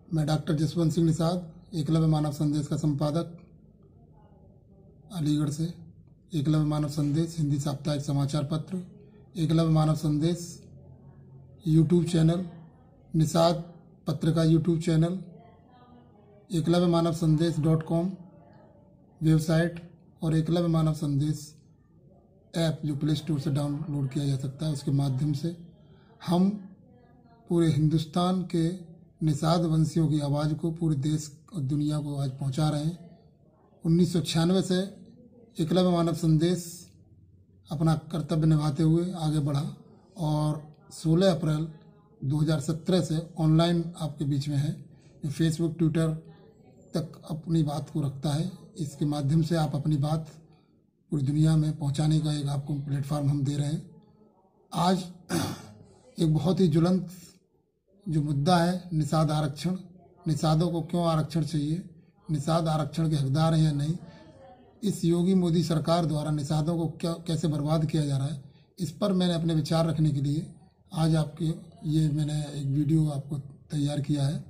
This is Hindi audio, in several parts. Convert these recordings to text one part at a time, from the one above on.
मैं डॉक्टर जसवंत सिंह निषाद, एकलव्य मानव संदेश का संपादक, अलीगढ़ से। एकलव्य मानव संदेश हिंदी साप्ताहिक समाचार पत्र, एकलव्य मानव संदेश यूट्यूब चैनल, निषाद पत्रिका यूट्यूब चैनल, एकलव्य मानव संदेश .com वेबसाइट और एकलव्य मानव संदेश ऐप जो प्ले स्टोर से डाउनलोड किया जा सकता है, उसके माध्यम से हम पूरे हिंदुस्तान के निषाद वंशियों की आवाज़ को पूरे देश और दुनिया को आज पहुंचा रहे हैं। 1996 से एकलव्य मानव संदेश अपना कर्तव्य निभाते हुए आगे बढ़ा और 16 अप्रैल 2017 से ऑनलाइन आपके बीच में है, जो फेसबुक ट्विटर तक अपनी बात को रखता है। इसके माध्यम से आप अपनी बात पूरी दुनिया में पहुंचाने का एक आपको प्लेटफॉर्म हम दे रहे हैं। आज एक बहुत ही ज्वलंत जो मुद्दा है, निषाद आरक्षण। निषादों को क्यों आरक्षण चाहिए, निषाद आरक्षण के हकदार हैं या नहीं, इस योगी मोदी सरकार द्वारा निषादों को क्या कैसे बर्बाद किया जा रहा है, इस पर मैंने अपने विचार रखने के लिए आज आपके मैंने एक वीडियो आपको तैयार किया है।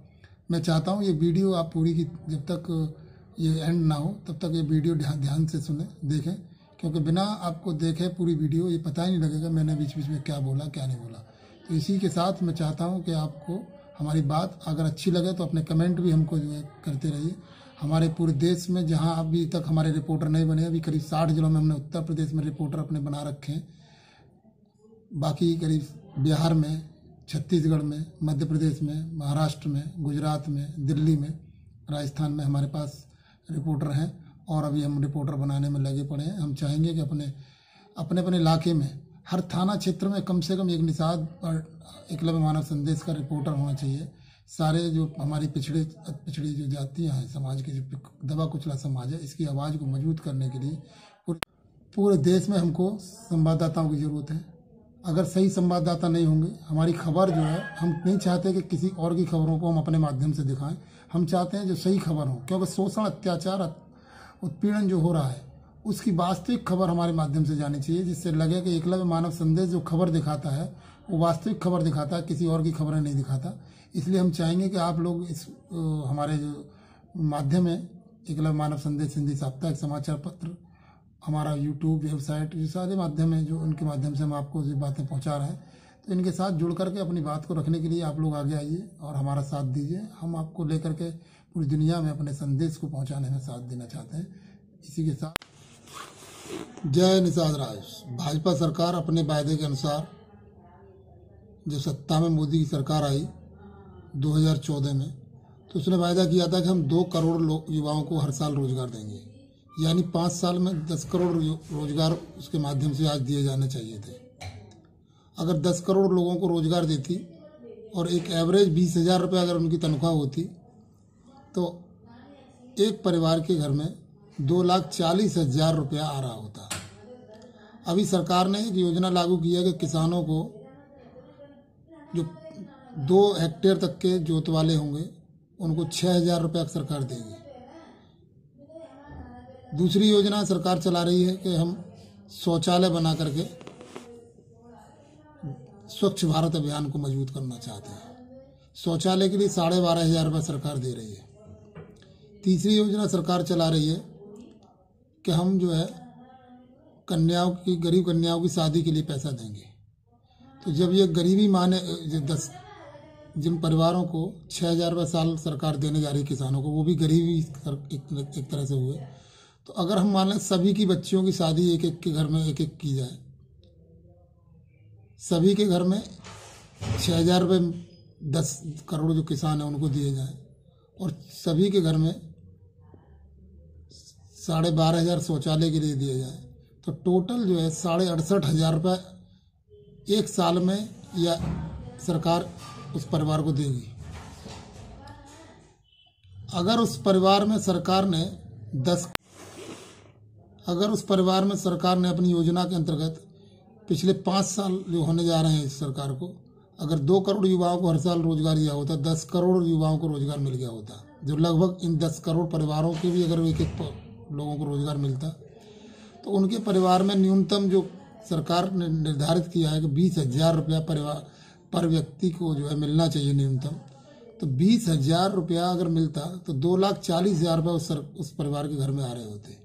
मैं चाहता हूँ ये वीडियो आप पूरी की जब तक ये एंड ना हो तब तक ये वीडियो ध्यान से सुने, देखें, क्योंकि बिना आपको देखे पूरी वीडियो ये पता ही नहीं लगेगा मैंने बीच बीच में क्या बोला क्या नहीं बोला। तो इसी के साथ मैं चाहता हूँ कि आपको हमारी बात अगर अच्छी लगे तो अपने कमेंट भी हमको जो है करते रहिए। हमारे पूरे देश में जहाँ अभी तक हमारे रिपोर्टर नहीं बने, अभी करीब 60 जिलों में हमने उत्तर प्रदेश में रिपोर्टर अपने बना रखे हैं, बाकी करीब बिहार में, छत्तीसगढ़ में, मध्य प्रदेश में, महाराष्ट्र में, गुजरात में, दिल्ली में, राजस्थान में हमारे पास रिपोर्टर हैं और अभी हम रिपोर्टर बनाने में लगे पड़े हैं। हम चाहेंगे कि अपने अपने इलाके में हर थाना क्षेत्र में कम से कम एक निषाद और एकलव्य मानव संदेश का रिपोर्टर होना चाहिए। सारे जो हमारी पिछड़ी जो जातियाँ हैं, समाज के जो दबा कुचला समाज है, इसकी आवाज़ को मजबूत करने के लिए पूरे देश में हमको संवाददाताओं की ज़रूरत है। अगर सही संवाददाता नहीं होंगे, हमारी खबर जो है, हम नहीं चाहते कि किसी और की खबरों को हम अपने माध्यम से दिखाएं, हम चाहते हैं जो सही खबर हो, क्योंकि शोषण, अत्याचार, उत्पीड़न जो हो रहा है उसकी वास्तविक खबर हमारे माध्यम से जानी चाहिए, जिससे लगे कि एकलव्य मानव संदेश जो खबर दिखाता है वो वास्तविक खबर दिखाता है, किसी और की खबरें नहीं दिखाता। इसलिए हम चाहेंगे कि आप लोग इस हमारे जो माध्यम है, एकलव्य मानव संदेश हिंदी साप्ताहिक समाचार पत्र, हमारा यूट्यूब, वेबसाइट, ये सारे माध्यम हैं जो उनके माध्यम से हम आपको ये बातें पहुंचा रहे हैं, तो इनके साथ जुड़ करके अपनी बात को रखने के लिए आप लोग आगे आइए और हमारा साथ दीजिए। हम आपको लेकर के पूरी दुनिया में अपने संदेश को पहुंचाने में साथ देना चाहते हैं। इसी के साथ जय निषाद राज। भाजपा सरकार अपने वायदे के अनुसार जब सत्ता में मोदी की सरकार आई 2014 में, तो उसने वायदा किया था कि हम 2 करोड़ युवाओं को हर साल रोजगार देंगे, यानी 5 साल में 10 करोड़ रोजगार उसके माध्यम से आज दिए जाने चाहिए थे। अगर 10 करोड़ लोगों को रोजगार देती और एक एवरेज 20,000 रुपये अगर उनकी तनख्वाह होती, तो एक परिवार के घर में 2,40,000 रुपया आ रहा होता। अभी सरकार ने एक योजना लागू की है कि किसानों को जो 2 हेक्टेयर तक के जोत वाले होंगे उनको 6,000 रुपया सरकार देगी। दूसरी योजना सरकार चला रही है कि हम शौचालय बना करके स्वच्छ भारत अभियान को मजबूत करना चाहते हैं। शौचालय के लिए 12,500 रुपये सरकार दे रही है। तीसरी योजना सरकार चला रही है कि हम जो है कन्याओं की, गरीब कन्याओं की शादी के लिए पैसा देंगे। तो जब ये गरीबी माने जिन परिवारों को 6,000 रुपये साल सरकार देने जा रही है किसानों को, वो भी गरीबी एक तरह से हुए। तो अगर हम मान लें सभी की बच्चियों की शादी एक एक के घर में एक की जाए, सभी के घर में 6,000 रुपये 10 करोड़ जो किसान हैं उनको दिए जाए और सभी के घर में 12,500 शौचालय के लिए दिए जाए, तो टोटल जो है 68,500 रुपये एक साल में या सरकार उस परिवार को देगी। अगर उस परिवार में सरकार ने अपनी योजना के अंतर्गत पिछले 5 साल जो होने जा रहे हैं इस सरकार को, अगर 2 करोड़ युवाओं को हर साल रोजगार दिया होता, 10 करोड़ युवाओं को रोजगार मिल गया होता, जो लगभग इन 10 करोड़ परिवारों के भी अगर एक एक लोगों को रोजगार मिलता, तो उनके परिवार में न्यूनतम जो सरकार ने निर्धारित किया है कि 20,000 रुपया परिवार पर व्यक्ति को जो है मिलना चाहिए न्यूनतम, तो 20,000 रुपया अगर मिलता तो 2,40,000 रुपये उस परिवार के घर में आ रहे होते।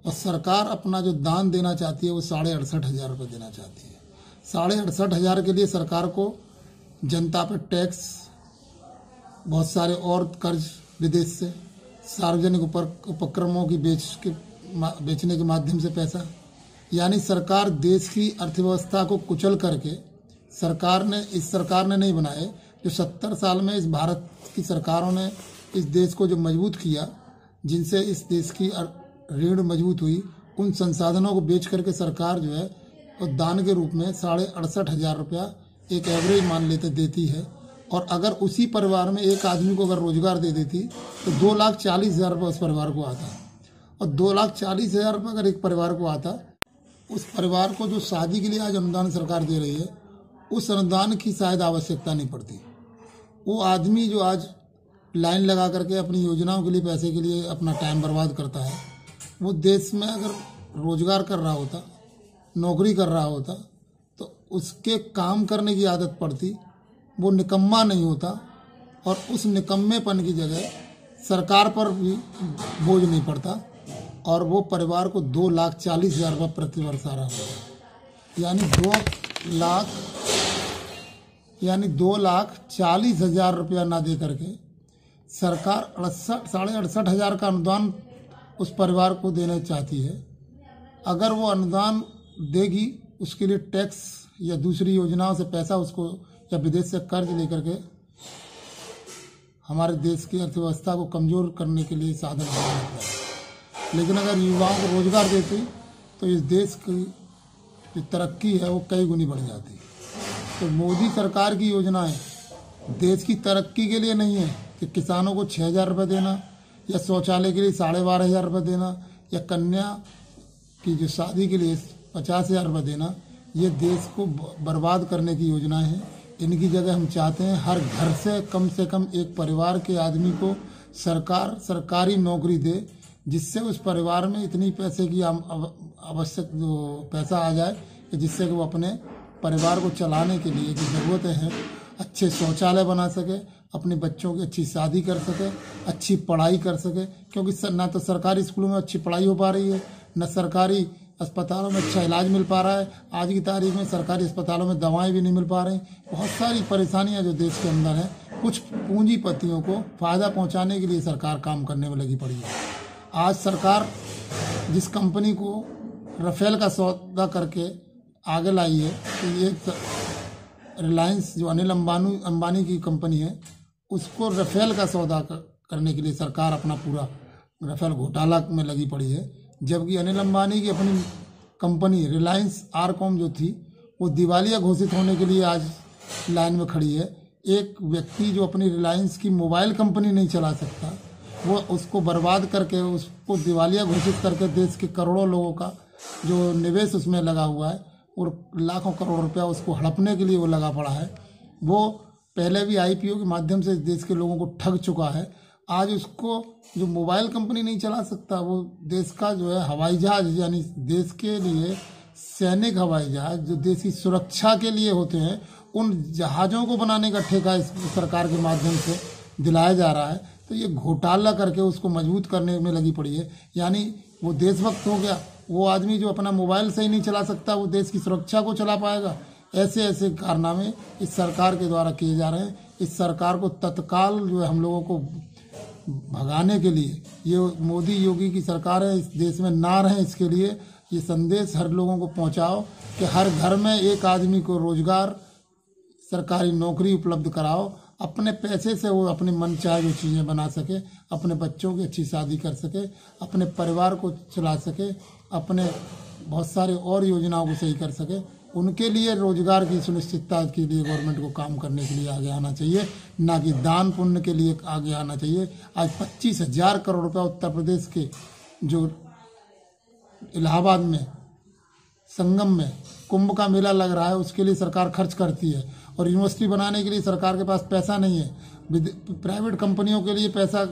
और सरकार अपना जो दान देना चाहती है वो 68,500 रुपये देना चाहती है। 68,500 के लिए सरकार को जनता पर टैक्स, बहुत सारे और कर्ज विदेश से, सार्वजनिक उपक्रमों की बेचने के माध्यम से पैसा, यानी सरकार देश की अर्थव्यवस्था को कुचल करके इस सरकार ने नहीं बनाए, जो 70 साल में इस भारत की सरकारों ने इस देश को जो मजबूत किया, जिनसे इस देश की रीढ़ मजबूत हुई, उन संसाधनों को बेच करके सरकार जो है वो दान के रूप में 68,500 रुपया एक एवरेज मान लेते देती है। और अगर उसी परिवार में एक आदमी को अगर रोजगार दे देती तो 2,40,000 रुपये उस परिवार को आता। और 2,40,000 रुपये अगर एक परिवार को आता, उस परिवार को जो शादी के लिए आज अनुदान सरकार दे रही है, उस अनुदान की शायद आवश्यकता नहीं पड़ती। वो आदमी जो आज लाइन लगा करके अपनी योजनाओं के लिए, पैसे के लिए अपना टाइम बर्बाद करता है, वो देश में अगर रोजगार कर रहा होता, नौकरी कर रहा होता, तो उसके काम करने की आदत पड़ती, वो निकम्मा नहीं होता। और उस निकम्मेपन की जगह सरकार पर भी बोझ नहीं पड़ता और वो परिवार को 2,40,000 रुपये प्रति वर्ष आ रहा होता। यानी 2,40,000 रुपया ना दे करके सरकार 68,500 का अनुदान उस परिवार को देना चाहती है। अगर वो अनुदान देगी, उसके लिए टैक्स या दूसरी योजनाओं से पैसा उसको या विदेश से कर्ज लेकर के हमारे देश की अर्थव्यवस्था को कमज़ोर करने के लिए साधन बना रहता है। लेकिन अगर युवाओं को रोजगार देती तो इस देश की जो तरक्की है वो कई गुनी बढ़ जाती। तो मोदी सरकार की योजनाएं देश की तरक्की के लिए नहीं है कि किसानों को 6,000 रुपये देना या शौचालय के लिए 12,500 रुपये देना या कन्या की जो शादी के लिए 50,000 रुपये देना। ये देश को बर्बाद करने की योजनाएं हैं। इनकी जगह हम चाहते हैं हर घर से कम एक परिवार के आदमी को सरकार सरकारी नौकरी दे, जिससे उस परिवार में इतनी पैसे की आवश्यक जो पैसा आ जाए कि जिससे कि वो अपने परिवार को चलाने के लिए जो ज़रूरतें हैं, अच्छे शौचालय बना सके, अपने बच्चों की अच्छी शादी कर सके, अच्छी पढ़ाई कर सके। क्योंकि ना तो सरकारी स्कूलों में अच्छी पढ़ाई हो पा रही है, न सरकारी अस्पतालों में अच्छा इलाज मिल पा रहा है। आज की तारीख में सरकारी अस्पतालों में दवाएं भी नहीं मिल पा रही। बहुत सारी परेशानियां जो देश के अंदर हैं, कुछ पूंजीपतियों को फ़ायदा पहुंचाने के लिए सरकार काम करने में लगी पड़ी है। आज सरकार जिस कंपनी को राफेल का सौदा करके आगे लाई है, तो ये रिलायंस जो अनिल अंबानी की कंपनी है, उसको राफेल का सौदा करने के लिए सरकार अपना पूरा राफेल घोटाला में लगी पड़ी है। जबकि अनिल अंबानी की अपनी कंपनी रिलायंस आरकॉम जो थी, वो दिवालिया घोषित होने के लिए आज लाइन में खड़ी है। एक व्यक्ति जो अपनी रिलायंस की मोबाइल कंपनी नहीं चला सकता, वो उसको बर्बाद करके, उसको दिवालिया घोषित करके देश के करोड़ों लोगों का जो निवेश उसमें लगा हुआ है और लाखों करोड़ रुपया उसको हड़पने के लिए वो लगा पड़ा है। वो पहले भी IPO के माध्यम से देश के लोगों को ठग चुका है। आज उसको जो मोबाइल कंपनी नहीं चला सकता, वो देश का जो है हवाई जहाज, यानी देश के लिए सैनिक हवाई जहाज जो देश की सुरक्षा के लिए होते हैं, उन जहाज़ों को बनाने का ठेका इस सरकार के माध्यम से दिलाया जा रहा है। तो ये घोटाला करके उसको मजबूत करने में लगी पड़ी है। यानी वो देशभक्त हो गया। वो आदमी जो अपना मोबाइल सही नहीं चला सकता, वो देश की सुरक्षा को चला पाएगा। ऐसे ऐसे कारनामे इस सरकार के द्वारा किए जा रहे हैं। इस सरकार को तत्काल जो है हम लोगों को भगाने के लिए, ये मोदी योगी की सरकार है, इस देश में ना रहे, इसके लिए ये संदेश हर लोगों को पहुंचाओ कि हर घर में एक आदमी को रोजगार, सरकारी नौकरी उपलब्ध कराओ। अपने पैसे से वो अपने मन चाहे जो चीज़ें बना सके, अपने बच्चों की अच्छी शादी कर सके, अपने परिवार को चला सके, अपने बहुत सारे और योजनाओं को सही कर सके। उनके लिए रोजगार की सुनिश्चितता के लिए गवर्नमेंट को काम करने के लिए आगे आना चाहिए, ना कि दान पुण्य के लिए आगे आना चाहिए। आज 25,000 करोड़ रुपया उत्तर प्रदेश के जो इलाहाबाद में संगम में कुंभ का मेला लग रहा है, उसके लिए सरकार खर्च करती है। और यूनिवर्सिटी बनाने के लिए सरकार के पास पैसा नहीं है। प्राइवेट कंपनियों के लिए पैसा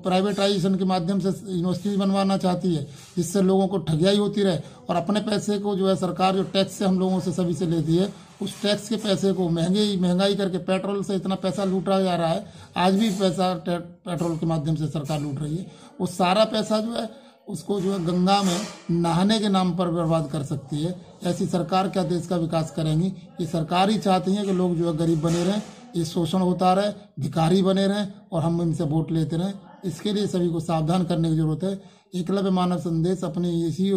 प्राइवेटाइजेशन के माध्यम से यूनिवर्सिटी बनवाना चाहती है, जिससे लोगों को ठगियाई होती रहे, और अपने पैसे को जो है सरकार जो टैक्स से हम लोगों से सभी से लेती है, उस टैक्स के पैसे को महंगाई करके पेट्रोल से इतना पैसा लूटा जा रहा है। आज भी पैसा पेट्रोल के माध्यम से सरकार लूट रही है। वो सारा पैसा जो है उसको जो है गंगा में नहाने के नाम पर बर्बाद कर सकती है। ऐसी सरकार क्या देश का विकास करेंगी? ये सरकार ही चाहती है कि लोग जो है गरीब बने रहें, ये शोषण होता रहे, भिखारी बने रहें और हम इनसे वोट लेते रहें। इसके लिए सभी को सावधान करने की जरूरत है। एकलव्य मानव संदेश अपनी इसी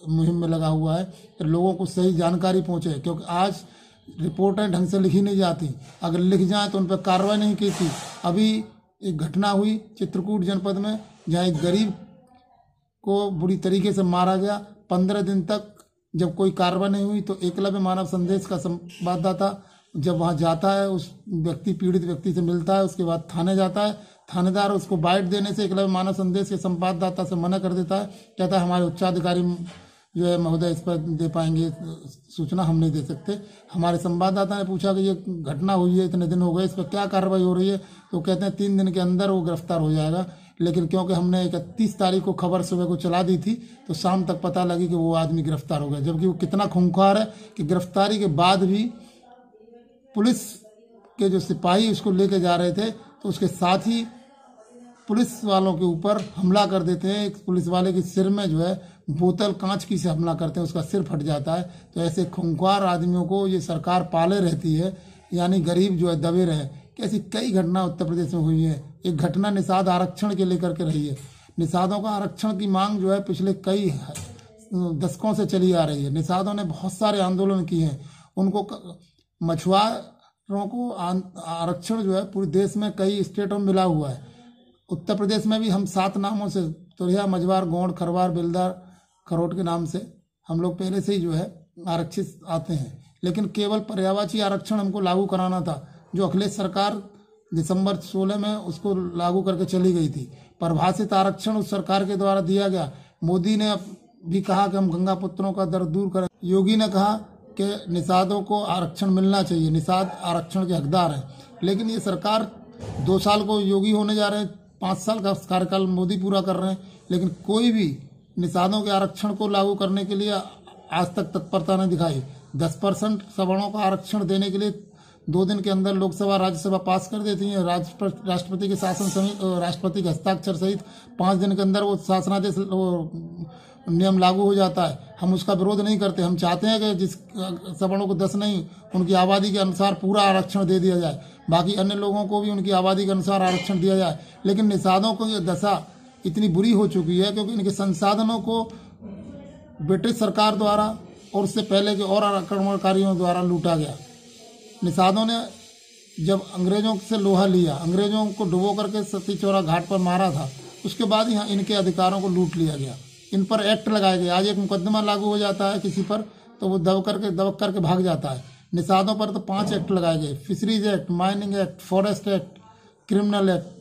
मुहिम में लगा हुआ है कि लोगों को सही जानकारी पहुंचे, क्योंकि आज रिपोर्टें ढंग से लिखी नहीं जाती, अगर लिख जाए तो उन पर कार्रवाई नहीं की थी। अभी एक घटना हुई चित्रकूट जनपद में, जहाँ एक गरीब को बुरी तरीके से मारा गया। 15 दिन तक जब कोई कार्रवाई नहीं हुई तो एकलव्य मानव संदेश का संवाददाता जब वहां जाता है, उस पीड़ित व्यक्ति से मिलता है, उसके बाद थाने जाता है। थानेदार उसको बाइट देने से एकलव्य मानव संदेश के संवाददाता से मना कर देता है, कहता है हमारे उच्चाधिकारी जो है महोदय इस पर दे पाएंगे सूचना, हम नहीं दे सकते। हमारे संवाददाता ने पूछा कि ये घटना हुई है, इतने दिन हो गए, इस पर क्या कार्रवाई हो रही है? तो कहते हैं 3 दिन के अंदर वो गिरफ्तार हो जाएगा। लेकिन क्योंकि हमने 31 तारीख को खबर सुबह को चला दी थी, तो शाम तक पता लगी कि वो आदमी गिरफ्तार हो गया। जबकि वो कितना खूंखार है कि गिरफ्तारी के बाद भी पुलिस के जो सिपाही उसको लेके जा रहे थे, तो उसके साथ ही पुलिस वालों के ऊपर हमला कर देते हैं। एक पुलिस वाले के सिर में जो है बोतल कांच की से हमला करते हैं, उसका सिर फट जाता है। तो ऐसे खूंखार आदमियों को ये सरकार पाले रहती है, यानी गरीब जो है दबे रहे। ऐसी कई घटना उत्तर प्रदेश में हुई है। एक घटना निषाद आरक्षण के लेकर के रही है। निषादों का आरक्षण की मांग जो है पिछले कई दशकों से चली आ रही है। निषादों ने बहुत सारे आंदोलन किए हैं। उनको मछुआरों को आरक्षण जो है पूरे देश में कई स्टेटों में मिला हुआ है। उत्तर प्रदेश में भी हम 7 नामों से, तुरिया, मझवार, गोंड, खरवार, बिलदार, खरोट के नाम से हम लोग पहले से ही जो है आरक्षित आते हैं। लेकिन केवल पर्यायवाची आरक्षण हमको लागू कराना था, जो अखिलेश सरकार दिसंबर 16 में उसको लागू करके चली गई थी। परिभाषित आरक्षण उस सरकार के द्वारा दिया गया। मोदी ने भी कहा कि हम गंगा पुत्रों का दर्द दूर करें। योगी ने कहा कि निषादों को आरक्षण मिलना चाहिए, निषाद आरक्षण के हकदार हैं। लेकिन ये सरकार 2 साल को योगी होने जा रहे हैं, 5 साल का कार्यकाल मोदी पूरा कर रहे हैं, लेकिन कोई भी निषादों के आरक्षण को लागू करने के लिए आज तक तत्परता नहीं दिखाई। 10% सवर्णों का आरक्षण देने के लिए 2 दिन के अंदर लोकसभा राज्यसभा पास कर देती है। राष्ट्रपति के शासन सहित राष्ट्रपति के हस्ताक्षर सहित 5 दिन के अंदर वो शासनादेश नियम लागू हो जाता है। हम उसका विरोध नहीं करते। हम चाहते हैं कि जिस सवर्णों को 10 नहीं, उनकी आबादी के अनुसार पूरा आरक्षण दे दिया जाए, बाकी अन्य लोगों को भी उनकी आबादी के अनुसार आरक्षण दिया जाए। लेकिन निषादों को यह दशा इतनी बुरी हो चुकी है क्योंकि इनके संसाधनों को ब्रिटिश सरकार द्वारा और उससे पहले के और आक्रमणकारियों द्वारा लूटा गया। निषादों ने जब अंग्रेजों से लोहा लिया, अंग्रेजों को डुबो करके सती चौरा घाट पर मारा था, उसके बाद यहाँ इनके अधिकारों को लूट लिया गया। इन पर एक्ट लगाए गए। आज एक मुकदमा लागू हो जाता है किसी पर तो वो दबक करके भाग जाता है। निषादों पर तो 5 एक्ट लगाए गए, fisheries act, mining act, forest act, criminal act.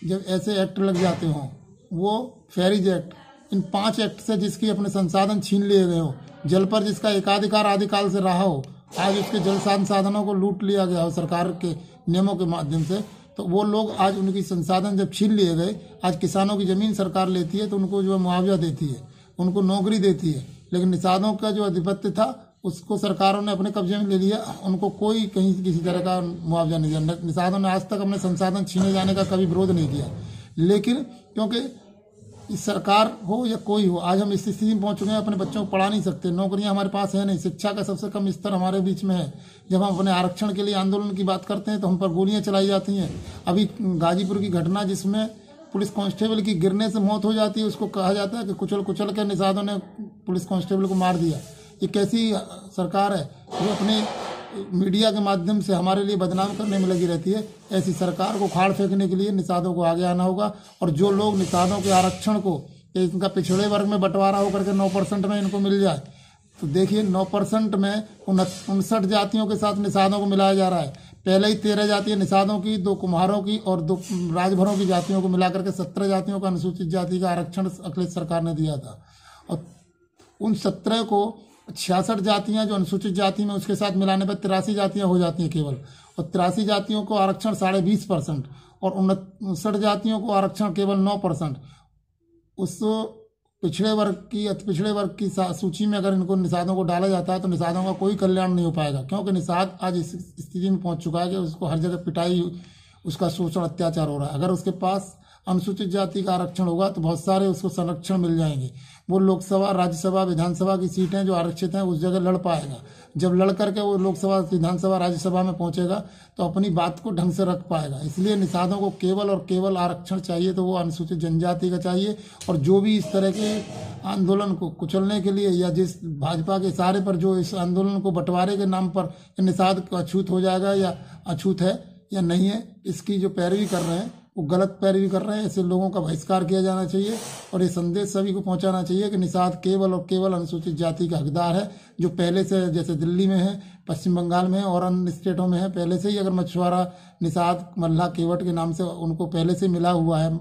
जब ऐसे एक्ट लग जाते हों, वो फेरीज एक्ट, इन 5 एक्ट से जिसकी अपने संसाधन छीन लिए गए हो, जल पर जिसका एकाधिकार आदिकाल से रहा हो, आज उसके जल संसाधनों को लूट लिया गया हो सरकार के नियमों के माध्यम से, तो वो लोग आज उनकी संसाधन जब छीन लिए गए, आज किसानों की जमीन सरकार लेती है तो उनको जो मुआवजा देती है, उनको नौकरी देती है। लेकिन निषादों का जो आधिपत्य था उसको सरकारों ने अपने कब्जे में ले लिया, उनको कोई कहीं किसी तरह का मुआवजा नहीं दिया। निषादों ने आज तक अपने संसाधन छीने जाने का कभी विरोध नहीं किया। लेकिन क्योंकि इस सरकार हो या कोई हो, आज हम इस स्थिति में पहुंच चुके हैं, अपने बच्चों को पढ़ा नहीं सकते, नौकरियां हमारे पास है नहीं, शिक्षा का सबसे कम स्तर हमारे बीच में है। जब हम अपने आरक्षण के लिए आंदोलन की बात करते हैं तो हम पर गोलियां चलाई जाती हैं। अभी गाजीपुर की घटना जिसमें पुलिस कांस्टेबल की गिरने से मौत हो जाती है, उसको कहा जाता है कि कुचल के निषादों ने पुलिस कांस्टेबल को मार दिया। ये कैसी सरकार है जो अपने मीडिया के माध्यम से हमारे लिए बदनाम करने में लगी रहती है? ऐसी सरकार को खाड़ फेंकने के लिए निषादों को आगे आना होगा। और जो लोग निषादों के आरक्षण को इनका पिछड़े वर्ग में बंटवारा होकर के 9% में इनको मिल जाए, तो देखिए 9% में 59 जातियों के साथ निषादों को मिलाया जा रहा है। पहले ही 13 जातियां निषादों की, 2 कुम्हारों की और 2 राजभरों की जातियों को मिलाकर के 17 जातियों का अनुसूचित जाति का आरक्षण अखिलेश सरकार ने दिया था। और उन 17 को 66 जातियां जो अनुसूचित जाति में, उसके साथ मिलाने पर 83 जातियां हो जाती हैं केवल, और 83 जातियों को आरक्षण 20.5% और 59 जातियों को आरक्षण केवल 9%। उस पिछड़े वर्ग की सूची में अगर इनको निषादों को डाला जाता है तो निषादों का कोई कल्याण नहीं हो पाएगा, क्योंकि निषाद आज इस स्थिति में पहुंच चुका है कि उसको हर जगह पिटाई, उसका शोषण, अत्याचार हो रहा है। अगर उसके पास अनुसूचित जाति का आरक्षण होगा तो बहुत सारे उसको संरक्षण मिल जाएंगे। वो लोकसभा, राज्यसभा, विधानसभा की सीटें जो आरक्षित हैं उस जगह लड़ पाएगा। जब लड़ करके वो लोकसभा, विधानसभा, राज्यसभा में पहुंचेगा तो अपनी बात को ढंग से रख पाएगा। इसलिए निषादों को केवल और केवल आरक्षण चाहिए तो वो अनुसूचित जनजाति का चाहिए। और जो भी इस तरह के आंदोलन को कुचलने के लिए या जिस भाजपा के इशारे पर जो इस आंदोलन को बंटवारे के नाम पर निषाद अछूत हो जाएगा या अछूत है या नहीं है, इसकी जो पैरवी कर रहे हैं वो गलत पैरवी कर रहे हैं। ऐसे लोगों का बहिष्कार किया जाना चाहिए और ये संदेश सभी को पहुंचाना चाहिए कि निषाद केवल और केवल अनुसूचित जाति का हकदार है, जो पहले से, जैसे दिल्ली में है, पश्चिम बंगाल में है और अन्य स्टेटों में है, पहले से ही अगर मछुआरा, निषाद, मल्लाह, केवट के नाम से उनको पहले से मिला हुआ है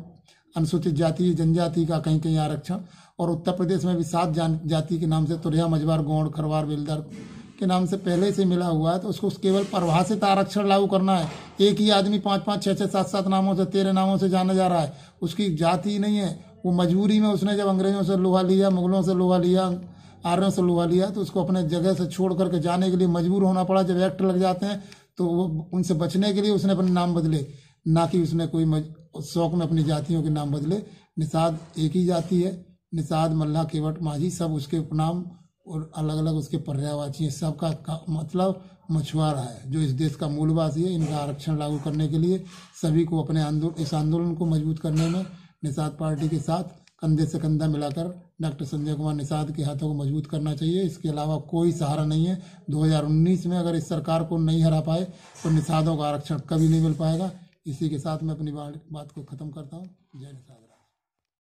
अनुसूचित जाति, जनजाति का कहीं कहीं आरक्षण। और उत्तर प्रदेश में भी 7 जाति के नाम से तुरैया, मझवार, गौड़, खरवार, बेलदार के नाम से पहले से मिला हुआ है। तो उसको केवल परिभाषित आरक्षण लागू करना है। एक ही आदमी 5-5, 6-6, 7-7 नामों से, 13 नामों से जाना जा रहा है, उसकी जाति नहीं है, वो मजबूरी में उसने जब अंग्रेजों से लोहा लिया, मुगलों से लोहा लिया, आर्यों से लोहा लिया, तो उसको अपने जगह से छोड़ करके जाने के लिए मजबूर होना पड़ा। जब एक्ट लग जाते हैं तो वो उनसे बचने के लिए उसने अपने नाम बदले, ना कि उसने कोई शौक में अपनी जातियों के नाम बदले। निषाद एक ही जाति है, निषाद, मल्लाह, केवट, माझी, सब उसके उपनाम और अलग अलग उसके पर्यायवाची, सबका मतलब मछुआरा है, जो इस देश का मूलवासी है। इनका आरक्षण लागू करने के लिए सभी को अपने इस आंदोलन को मजबूत करने में निषाद पार्टी के साथ कंधे से कंधा मिलाकर डॉक्टर संजय कुमार निषाद के हाथों को मजबूत करना चाहिए। इसके अलावा कोई सहारा नहीं है। 2019 में अगर इस सरकार को नहीं हरा पाए तो निषादों का आरक्षण कभी नहीं मिल पाएगा। इसी के साथ मैं अपनी बात को खत्म करता हूँ। जय निषाद।